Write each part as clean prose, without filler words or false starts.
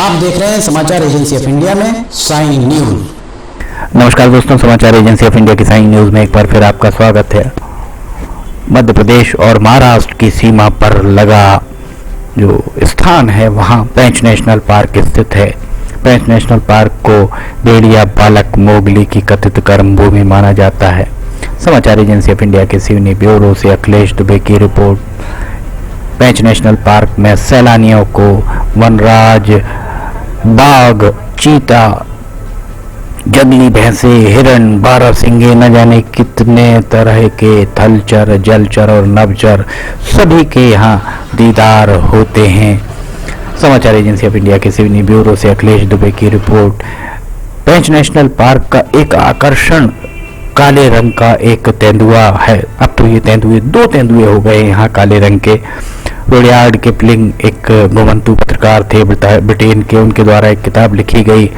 आप देख रहे हैं समाचार एजेंसी ऑफ इंडिया में साइन न्यूज। नमस्कार दोस्तों, समाचार एजेंसी ऑफ इंडिया की साइन न्यूज में एक बार फिर आपका स्वागत है। मध्य प्रदेश और महाराष्ट्र की सीमा पर लगा जो स्थान है वहां पेंच नेशनल पार्क स्थित है। पेंच नेशनल पार्क को भेड़िया बालक मोगली की कथित कर्मभूमि माना जाता है। समाचार एजेंसी ऑफ इंडिया के सिवनी ब्यूरो से अखिलेश दुबे की रिपोर्ट। पेंच नेशनल पार्क में सैलानियों को वनराज, बाघ, चीता, जंगली भैंसे, हिरण, बारहसिंगे, न जाने कितने तरह के थलचर, जलचर और नभचर सभी के यहाँ दीदार होते हैं। समाचार एजेंसी ऑफ इंडिया के सिवनी ब्यूरो से अखिलेश दुबे की रिपोर्ट। पेंच नेशनल पार्क का एक आकर्षण काले रंग का एक तेंदुआ है। अब तो ये तेंदुए, दो तेंदुए हो गए यहाँ काले रंग के। रुडयार्ड किपलिंग एक घुमंतू पत्रकार थे ब्रिटेन के, उनके द्वारा एक किताब लिखी गई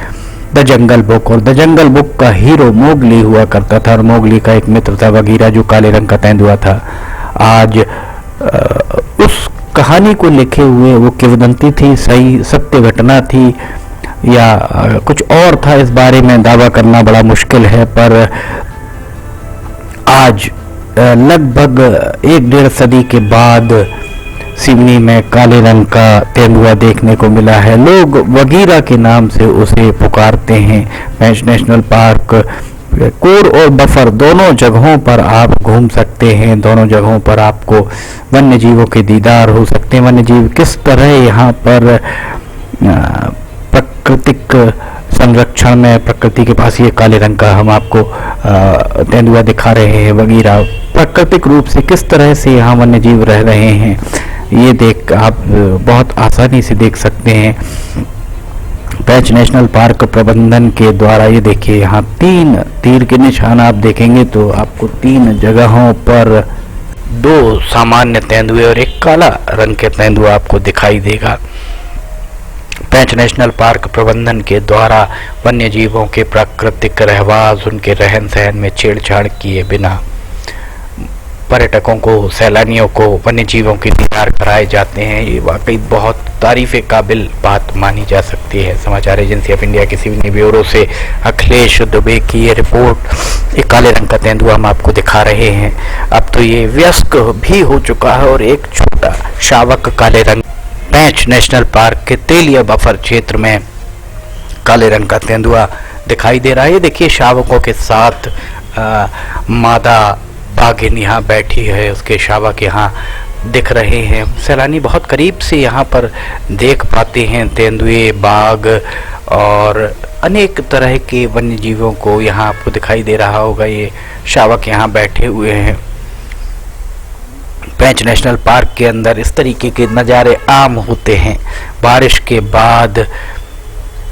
द जंगल बुक, और द जंगल बुक का हीरो मोगली हुआ करता था और मोगली का एक मित्र था बगीरा जो काले रंग का तेंदुआ था। आज उस कहानी को लिखे हुए वो किंवदंती थी, सही सत्य घटना थी या कुछ और था, इस बारे में दावा करना बड़ा मुश्किल है। पर आज लगभग 1-1.5 सदी के बाद सिवनी में काले रंग का तेंदुआ देखने को मिला है। लोग बगीरा के नाम से उसे पुकारते हैं। पेंच नेशनल पार्क कोर और बफर दोनों जगहों पर आप घूम सकते हैं। दोनों जगहों पर आपको वन्य जीवों के दीदार हो सकते हैं। वन्य जीव किस तरह यहाँ पर प्राकृतिक संरक्षण में, प्रकृति के पास ये काले रंग का हम आपको तेंदुआ दिखा रहे हैं बगीरा, प्राकृतिक रूप से किस तरह से यहाँ वन्य जीव रह रहे हैं ये देख आप बहुत आसानी से देख सकते हैं। पेंच नेशनल पार्क प्रबंधन के द्वारा ये देखिए, यहाँ 3 तीर के निशान आप देखेंगे तो आपको 3 जगहों पर 2 सामान्य तेंदुए और एक काला रंग के तेंदुआ आपको दिखाई देगा। पेंच नेशनल पार्क प्रबंधन के द्वारा वन्य जीवों के प्राकृतिक रहवास, उनके रहन सहन में छेड़छाड़ किए बिना पर्यटकों को, सैलानियों को वन्य जीवों के दीदार कराए जाते हैं। ये वाकई बहुत तारीफ़ काबिल बात मानी जा सकती है। समाचार एजेंसी ऑफ इंडिया के सिवनी ब्यूरो से अखिलेश दुबे की ये रिपोर्ट। एक काले रंग का तेंदुआ हम आपको दिखा रहे हैं। अब तो ये वयस्क भी हो चुका है और एक छोटा शावक काले रंग पेंच नेशनल पार्क के तेलिया बफर क्षेत्र में काले रंग का तेंदुआ दिखाई दे रहा है। ये देखिए, शावकों के साथ मादा बाघिन यहाँ बैठी है, उसके शावक यहाँ दिख रहे हैं। सैलानी बहुत करीब से यहाँ पर देख पाते हैं तेंदुए, बाघ और अनेक तरह के वन्य जीवों को। यहाँ आपको दिखाई दे रहा होगा ये शावक यहाँ बैठे हुए हैं। पेंच नेशनल पार्क के अंदर इस तरीके के नज़ारे आम होते हैं। बारिश के बाद,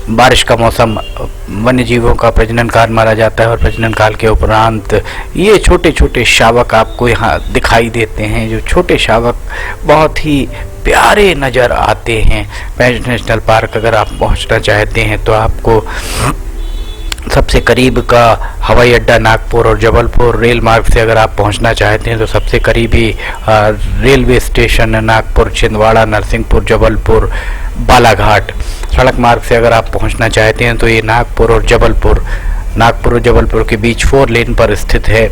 बारिश का मौसम वन्य जीवों का प्रजनन काल माना जाता है और प्रजनन काल के उपरांत ये छोटे छोटे शावक आपको यहाँ दिखाई देते हैं। जो छोटे शावक बहुत ही प्यारे नज़र आते हैं। पेंच नेशनल पार्क अगर आप पहुँचना चाहते हैं तो आपको सबसे करीब का हवाई अड्डा नागपुर और जबलपुर, रेल मार्ग से अगर आप पहुंचना चाहते हैं तो सबसे करीबी रेलवे स्टेशन नागपुर, छिंदवाड़ा, नरसिंहपुर, जबलपुर, बालाघाट। सड़क मार्ग से अगर आप पहुंचना चाहते हैं तो ये नागपुर और जबलपुर के बीच 4 लेन पर स्थित है।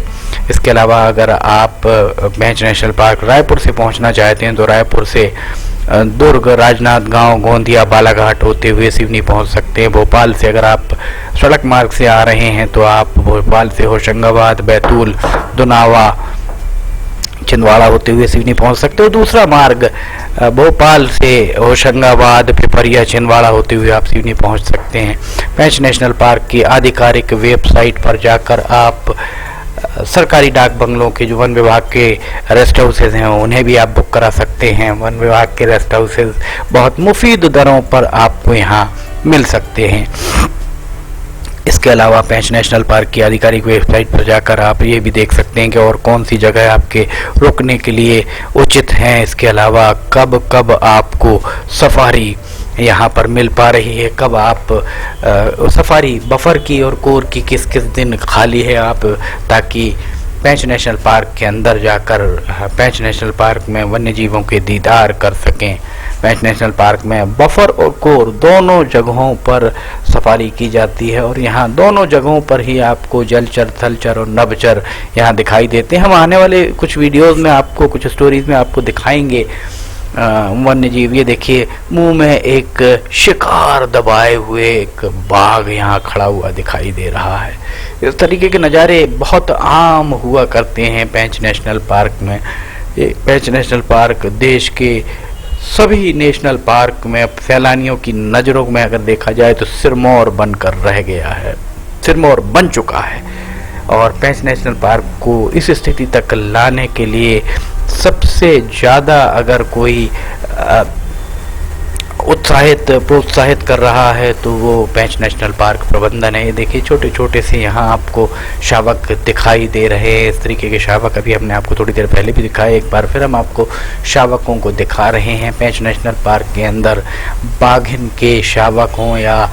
इसके अलावा अगर आप पेंच नेशनल पार्क रायपुर से पहुंचना चाहते हैं तो रायपुर से दुर्ग, राजनांदगांव, गोंदिया, बालाघाट होते हुए सिवनी पहुंच सकते हैं। भोपाल से अगर आप सड़क मार्ग से आ रहे हैं तो आप भोपाल से होशंगाबाद, बैतूल, दुनावा, छिंदवाड़ा होते हुए सिवनी पहुंच सकते हो। दूसरा मार्ग भोपाल से होशंगाबाद, पिपरिया, छिंदवाड़ा होते हुए आप सिवनी पहुंच सकते हैं। पेंच नेशनल पार्क की आधिकारिक वेबसाइट पर जाकर आप सरकारी डाक बंगलों के जो वन विभाग के रेस्ट हाउसेज हैं उन्हें भी आप बुक करा सकते हैं। वन विभाग के रेस्ट हाउसेज बहुत मुफीद दरों पर आपको यहाँ मिल सकते हैं। इसके अलावा पेंच नेशनल पार्क की आधिकारिक वेबसाइट पर जाकर आप ये भी देख सकते हैं कि और कौन सी जगह आपके रुकने के लिए उचित हैं। इसके अलावा कब कब आपको सफारी यहाँ पर मिल पा रही है, कब आप सफारी बफर की और कोर की किस किस दिन खाली है आप, ताकि पेंच नेशनल पार्क के अंदर जाकर पेंच नेशनल पार्क में वन्य जीवों के दीदार कर सकें। पेंच नेशनल पार्क में बफर और कोर दोनों जगहों पर सफारी की जाती है और यहाँ दोनों जगहों पर ही आपको जलचर, थलचर और नभचर यहाँ दिखाई देते हैं। हम आने वाले कुछ वीडियोस में आपको, कुछ स्टोरीज में आपको दिखाएंगे वन्य जीव। ये देखिए, मुंह में एक शिकार दबाए हुए एक बाघ यहाँ खड़ा हुआ दिखाई दे रहा है। इस तरीके के नज़ारे बहुत आम हुआ करते हैं पेंच नेशनल पार्क में। ये पेंच नेशनल पार्क देश के सभी नेशनल पार्क में सैलानियों की नज़रों में अगर देखा जाए तो सिरमौर बनकर रह गया है, सिरमौर बन चुका है। और पेंच नेशनल पार्क को इस स्थिति तक लाने के लिए सबसे ज़्यादा अगर कोई प्रोत्साहित कर रहा है तो वो पेंच नेशनल पार्क प्रबंधन है। ये देखिए, छोटे छोटे से यहाँ आपको शावक दिखाई दे रहे हैं। इस तरीके के शावक अभी हमने आपको थोड़ी देर पहले भी दिखाए, एक बार फिर हम आपको शावकों को दिखा रहे हैं। पेंच नेशनल पार्क के अंदर बाघिन के शावक हों या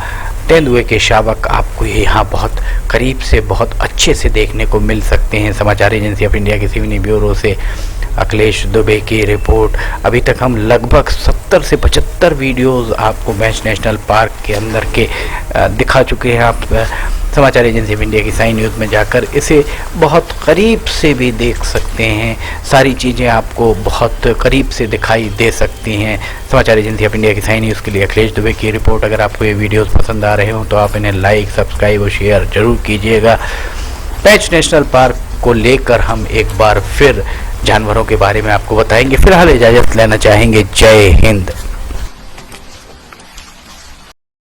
तेंदुए के शावक आपको यहाँ बहुत करीब से, बहुत अच्छे से देखने को मिल सकते हैं। समाचार एजेंसी ऑफ इंडिया के सिवनी ब्यूरो से अखिलेश दुबे की रिपोर्ट। अभी तक हम लगभग 70 से 75 वीडियोस आपको पेंच नेशनल पार्क के अंदर के दिखा चुके हैं। आप समाचार एजेंसी ऑफ इंडिया की साइन न्यूज़ में जाकर इसे बहुत करीब से भी देख सकते हैं। सारी चीज़ें आपको बहुत करीब से दिखाई दे सकती हैं। समाचार एजेंसी ऑफ इंडिया की साइन न्यूज़ के लिए अखिलेश दुबे की रिपोर्ट। अगर आपको ये वीडियोस पसंद आ रहे हो तो आप इन्हें लाइक, सब्सक्राइब और शेयर जरूर कीजिएगा। पेंच नेशनल पार्क को लेकर हम एक बार फिर जानवरों के बारे में आपको बताएंगे। फिलहाल इजाज़त लेना चाहेंगे। जय हिंद।